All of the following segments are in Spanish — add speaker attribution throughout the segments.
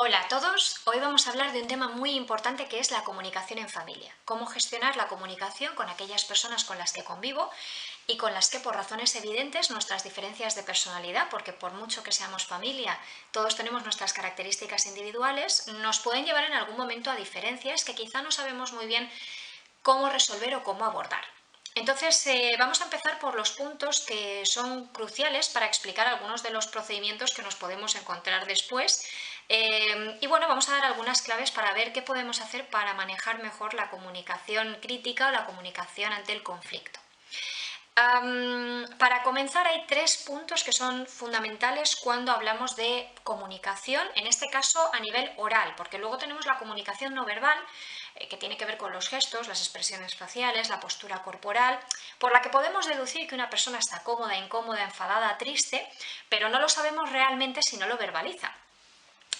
Speaker 1: Hola a todos, hoy vamos a hablar de un tema muy importante que es la comunicación en familia. Cómo gestionar la comunicación con aquellas personas con las que convivo y con las que por razones evidentes nuestras diferencias de personalidad, porque por mucho que seamos familia, todos tenemos nuestras características individuales, nos pueden llevar en algún momento a diferencias que quizá no sabemos muy bien cómo resolver o cómo abordar. Entonces, vamos a empezar por los puntos que son cruciales para explicar algunos de los procedimientos que nos podemos encontrar después. Y bueno, vamos a dar algunas claves para ver qué podemos hacer para manejar mejor la comunicación crítica o la comunicación ante el conflicto. Para comenzar, hay tres puntos que son fundamentales cuando hablamos de comunicación, en este caso a nivel oral, porque luego tenemos la comunicación no verbal, que tiene que ver con los gestos, las expresiones faciales, la postura corporal, por la que podemos deducir que una persona está cómoda, incómoda, enfadada, triste, pero no lo sabemos realmente si no lo verbaliza.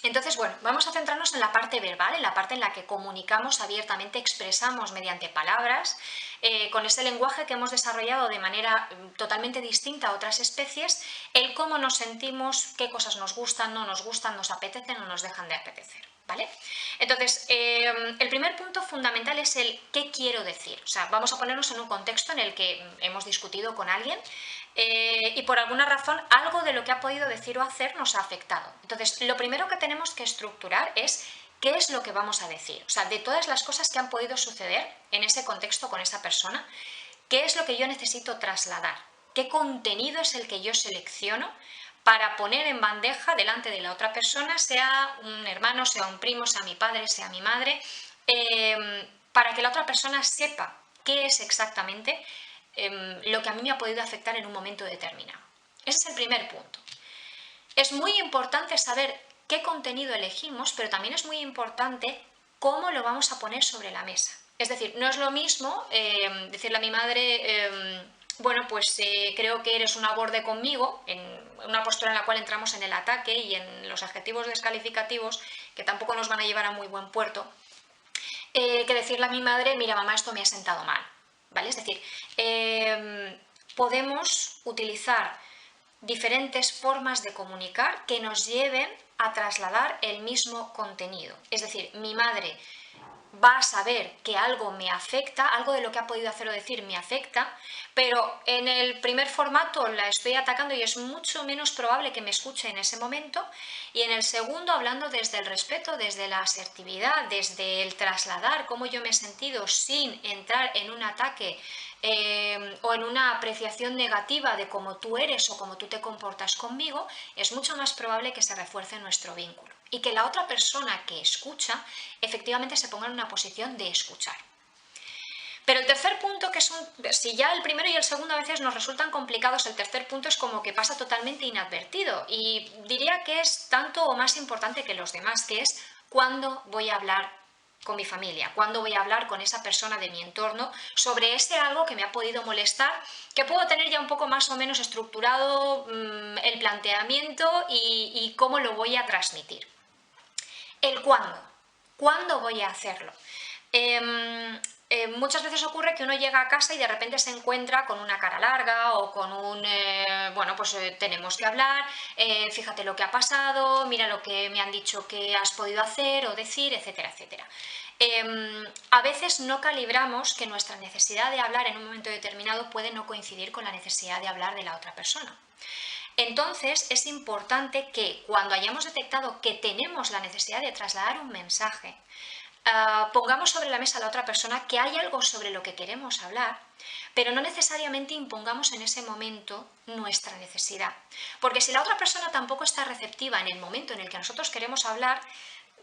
Speaker 1: Entonces, bueno, vamos a centrarnos en la parte verbal, en la parte en la que comunicamos abiertamente, expresamos mediante palabras, con ese lenguaje que hemos desarrollado de manera totalmente distinta a otras especies, el cómo nos sentimos, qué cosas nos gustan, no nos gustan, nos apetecen o nos dejan de apetecer. ¿Vale? Entonces, el primer punto fundamental es el qué quiero decir. O sea, vamos a ponernos en un contexto en el que hemos discutido con alguien y por alguna razón algo de lo que ha podido decir o hacer nos ha afectado. Entonces, lo primero que tenemos que estructurar es qué es lo que vamos a decir. O sea, de todas las cosas que han podido suceder en ese contexto con esa persona, qué es lo que yo necesito trasladar, qué contenido es el que yo selecciono para poner en bandeja delante de la otra persona, sea un hermano, sea un primo, sea mi padre, sea mi madre, para que la otra persona sepa qué es exactamente lo que a mí me ha podido afectar en un momento determinado. Ese es el primer punto. Es muy importante saber qué contenido elegimos, pero también es muy importante cómo lo vamos a poner sobre la mesa. Es decir, no es lo mismo decirle a mi madre, bueno, pues creo que eres una borde conmigo, en una postura en la cual entramos en el ataque y en los adjetivos descalificativos, que tampoco nos van a llevar a muy buen puerto, que decirle a mi madre, mira mamá, esto me ha sentado mal. ¿Vale? Es decir, podemos utilizar diferentes formas de comunicar que nos lleven a trasladar el mismo contenido. Es decir, mi madre va a saber que algo me afecta, algo de lo que ha podido hacer o decir me afecta, pero en el primer formato la estoy atacando y es mucho menos probable que me escuche en ese momento, y en el segundo hablando desde el respeto, desde la asertividad, desde el trasladar cómo yo me he sentido sin entrar en un ataque o en una apreciación negativa de cómo tú eres o cómo tú te comportas conmigo, es mucho más probable que se refuerce nuestro vínculo y que la otra persona que escucha efectivamente se ponga en una posición de escuchar. Pero el tercer punto, que es si ya el primero y el segundo a veces nos resultan complicados, el tercer punto es como que pasa totalmente inadvertido y diría que es tanto o más importante que los demás, que es cuándo voy a hablar con mi familia, cuándo voy a hablar con esa persona de mi entorno sobre ese algo que me ha podido molestar, que puedo tener ya un poco más o menos estructurado el planteamiento y cómo lo voy a transmitir. El cuándo. ¿Cuándo voy a hacerlo? Muchas veces ocurre que uno llega a casa y de repente se encuentra con una cara larga o con un, bueno, pues tenemos que hablar, fíjate lo que ha pasado, mira lo que me han dicho que has podido hacer o decir, etcétera, etcétera. A veces no calibramos que nuestra necesidad de hablar en un momento determinado puede no coincidir con la necesidad de hablar de la otra persona. Entonces es importante que cuando hayamos detectado que tenemos la necesidad de trasladar un mensaje, pongamos sobre la mesa a la otra persona que hay algo sobre lo que queremos hablar, pero no necesariamente impongamos en ese momento nuestra necesidad. Porque si la otra persona tampoco está receptiva en el momento en el que nosotros queremos hablar,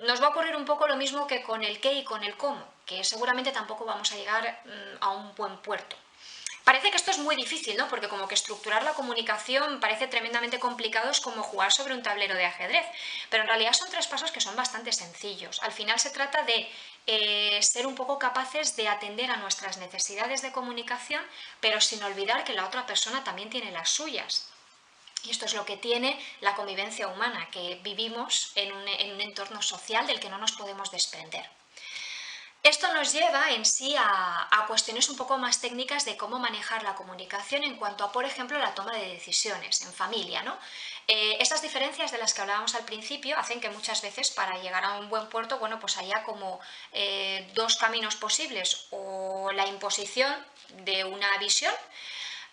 Speaker 1: nos va a ocurrir un poco lo mismo que con el qué y con el cómo, que seguramente tampoco vamos a llegar a un buen puerto. Parece que esto es muy difícil, ¿no? Porque como que estructurar la comunicación parece tremendamente complicado, es como jugar sobre un tablero de ajedrez, pero en realidad son tres pasos que son bastante sencillos. Al final se trata de ser un poco capaces de atender a nuestras necesidades de comunicación, pero sin olvidar que la otra persona también tiene las suyas. Y esto es lo que tiene la convivencia humana, que vivimos en un entorno social del que no nos podemos desprender. Esto nos lleva en sí a cuestiones un poco más técnicas de cómo manejar la comunicación en cuanto a, por ejemplo, la toma de decisiones en familia, ¿no? Esas diferencias de las que hablábamos al principio hacen que muchas veces para llegar a un buen puerto, bueno, pues haya como dos caminos posibles, o la imposición de una visión,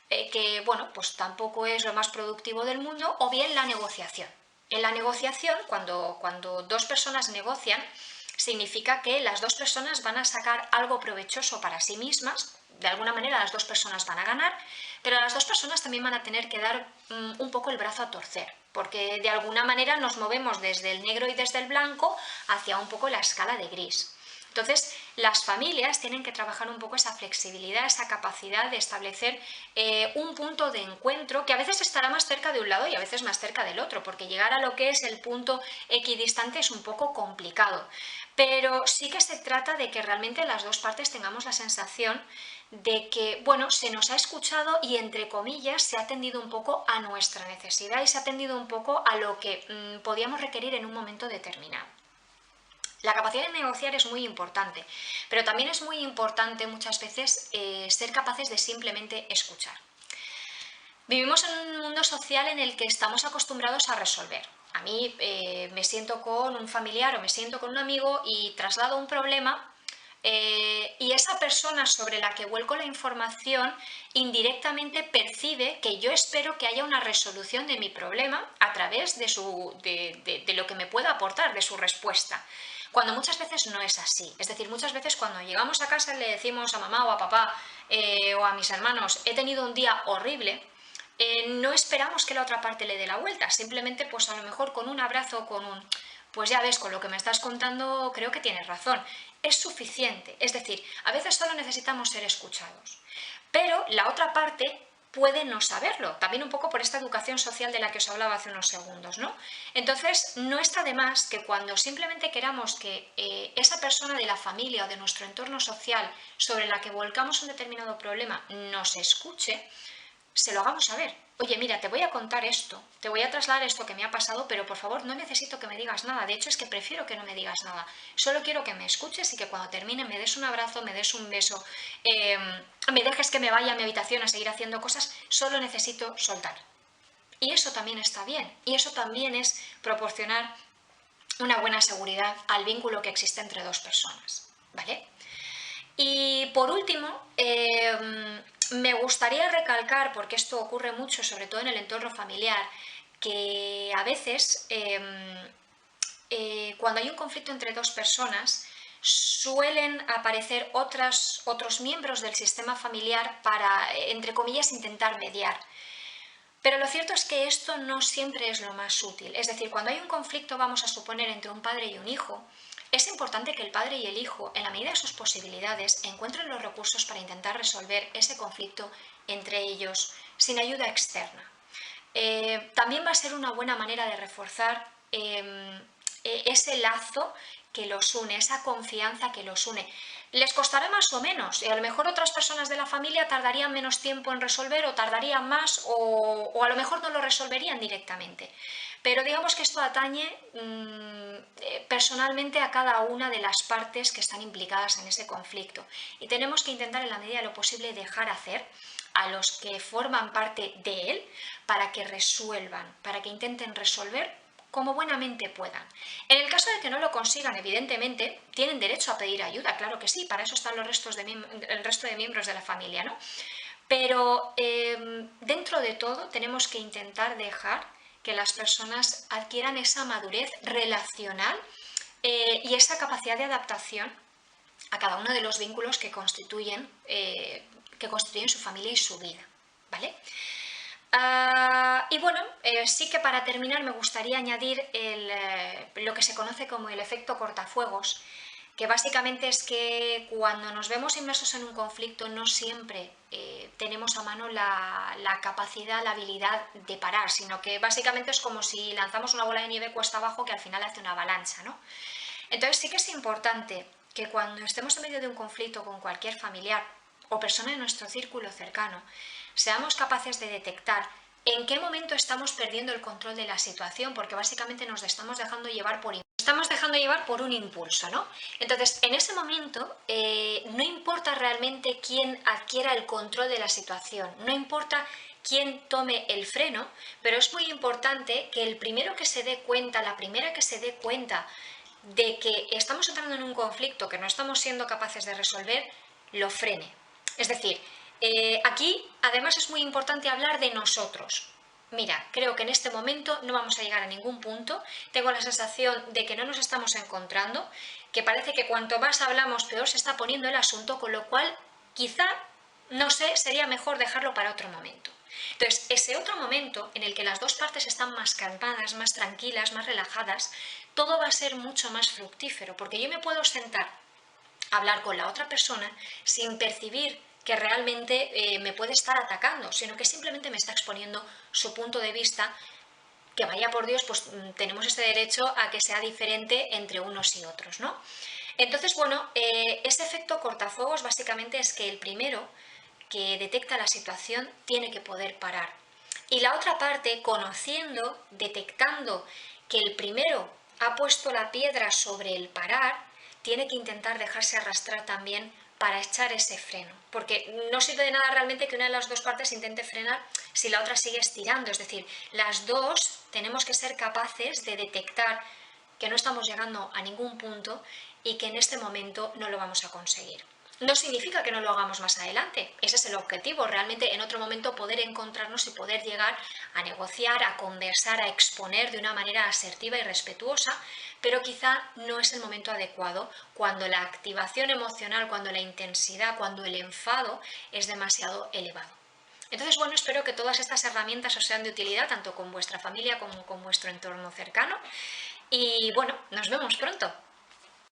Speaker 1: que, bueno, pues tampoco es lo más productivo del mundo, o bien la negociación. En la negociación, cuando dos personas negocian, significa que las dos personas van a sacar algo provechoso para sí mismas, de alguna manera las dos personas van a ganar, pero las dos personas también van a tener que dar un poco el brazo a torcer, porque de alguna manera nos movemos desde el negro y desde el blanco hacia un poco la escala de gris. Entonces, las familias tienen que trabajar un poco esa flexibilidad, esa capacidad de establecer un punto de encuentro que a veces estará más cerca de un lado y a veces más cerca del otro, porque llegar a lo que es el punto equidistante es un poco complicado. Pero sí que se trata de que realmente las dos partes tengamos la sensación de que, bueno, se nos ha escuchado y, entre comillas, se ha atendido un poco a nuestra necesidad y se ha atendido un poco a lo que podíamos requerir en un momento determinado. La capacidad de negociar es muy importante, pero también es muy importante muchas veces ser capaces de simplemente escuchar. Vivimos en un mundo social en el que estamos acostumbrados a resolver. A mí me siento con un familiar o me siento con un amigo y traslado un problema, y esa persona sobre la que vuelco la información indirectamente percibe que yo espero que haya una resolución de mi problema a través de lo que me pueda aportar, de su respuesta. Cuando muchas veces no es así. Es decir, muchas veces cuando llegamos a casa le decimos a mamá o a papá o a mis hermanos, he tenido un día horrible, no esperamos que la otra parte le dé la vuelta. Simplemente, pues a lo mejor con un abrazo, con un... Pues ya ves, con lo que me estás contando creo que tienes razón. Es suficiente. Es decir, a veces solo necesitamos ser escuchados. Pero la otra parte puede no saberlo, también un poco por esta educación social de la que os hablaba hace unos segundos, ¿no? Entonces, no está de más que cuando simplemente queramos que esa persona de la familia o de nuestro entorno social sobre la que volcamos un determinado problema nos escuche, se lo hagamos saber. Oye, mira, te voy a contar esto, te voy a trasladar esto que me ha pasado, pero por favor no necesito que me digas nada. De hecho, es que prefiero que no me digas nada. Solo quiero que me escuches y que cuando termine me des un abrazo, me des un beso, me dejes que me vaya a mi habitación a seguir haciendo cosas. Solo necesito soltar. Y eso también está bien. Y eso también es proporcionar una buena seguridad al vínculo que existe entre dos personas. ¿Vale? Y por último, me gustaría recalcar, porque esto ocurre mucho, sobre todo en el entorno familiar, que a veces cuando hay un conflicto entre dos personas suelen aparecer otros miembros del sistema familiar para, entre comillas, intentar mediar. Pero lo cierto es que esto no siempre es lo más útil. Es decir, cuando hay un conflicto, vamos a suponer, entre un padre y un hijo, es importante que el padre y el hijo, en la medida de sus posibilidades, encuentren los recursos para intentar resolver ese conflicto entre ellos sin ayuda externa. También va a ser una buena manera de reforzar ese lazo que los une, esa confianza que los une. Les costará más o menos, y a lo mejor otras personas de la familia tardarían menos tiempo en resolver o tardarían más o a lo mejor no lo resolverían directamente. Pero digamos que esto atañe personalmente a cada una de las partes que están implicadas en ese conflicto. Y tenemos que intentar en la medida de lo posible dejar hacer a los que forman parte de él para que resuelvan, para que intenten resolver como buenamente puedan. En el caso de que no lo consigan, evidentemente, tienen derecho a pedir ayuda, claro que sí, para eso están el resto de miembros de la familia, ¿no? Pero dentro de todo tenemos que intentar dejar que las personas adquieran esa madurez relacional y esa capacidad de adaptación a cada uno de los vínculos que constituyen su familia y su vida, ¿vale? Y bueno, sí que para terminar me gustaría añadir lo que se conoce como el efecto cortafuegos, que básicamente es que cuando nos vemos inmersos en un conflicto no siempre tenemos a mano la capacidad, la habilidad de parar, sino que básicamente es como si lanzamos una bola de nieve cuesta abajo que al final hace una avalancha, ¿no? Entonces sí que es importante que cuando estemos en medio de un conflicto con cualquier familiar o persona de nuestro círculo cercano, seamos capaces de detectar en qué momento estamos perdiendo el control de la situación, porque básicamente nos estamos dejando llevar por impulsos estamos dejando llevar por un impulso, ¿no? Entonces, en ese momento, no importa realmente quién adquiera el control de la situación, no importa quién tome el freno, pero es muy importante que el primero que se dé cuenta, la primera que se dé cuenta de que estamos entrando en un conflicto que no estamos siendo capaces de resolver, lo frene. Es decir, aquí además es muy importante hablar de nosotros. Mira, creo que en este momento no vamos a llegar a ningún punto, tengo la sensación de que no nos estamos encontrando, que parece que cuanto más hablamos peor se está poniendo el asunto, con lo cual quizá, no sé, sería mejor dejarlo para otro momento. Entonces, ese otro momento en el que las dos partes están más calmadas, más tranquilas, más relajadas, todo va a ser mucho más fructífero, porque yo me puedo sentar a hablar con la otra persona sin percibir que realmente me puede estar atacando, sino que simplemente me está exponiendo su punto de vista, que vaya por Dios, pues tenemos este derecho a que sea diferente entre unos y otros, ¿no? Entonces, bueno, ese efecto cortafuegos básicamente es que el primero que detecta la situación tiene que poder parar. Y la otra parte, conociendo, detectando que el primero ha puesto la piedra sobre el parar, tiene que intentar dejarse arrastrar también para echar ese freno. Porque no sirve de nada realmente que una de las dos partes intente frenar si la otra sigue estirando. Es decir, las dos tenemos que ser capaces de detectar que no estamos llegando a ningún punto y que en este momento no lo vamos a conseguir. No significa que no lo hagamos más adelante, ese es el objetivo, realmente en otro momento poder encontrarnos y poder llegar a negociar, a conversar, a exponer de una manera asertiva y respetuosa, pero quizá no es el momento adecuado cuando la activación emocional, cuando la intensidad, cuando el enfado es demasiado elevado. Entonces, bueno, espero que todas estas herramientas os sean de utilidad tanto con vuestra familia como con vuestro entorno cercano y bueno, nos vemos pronto.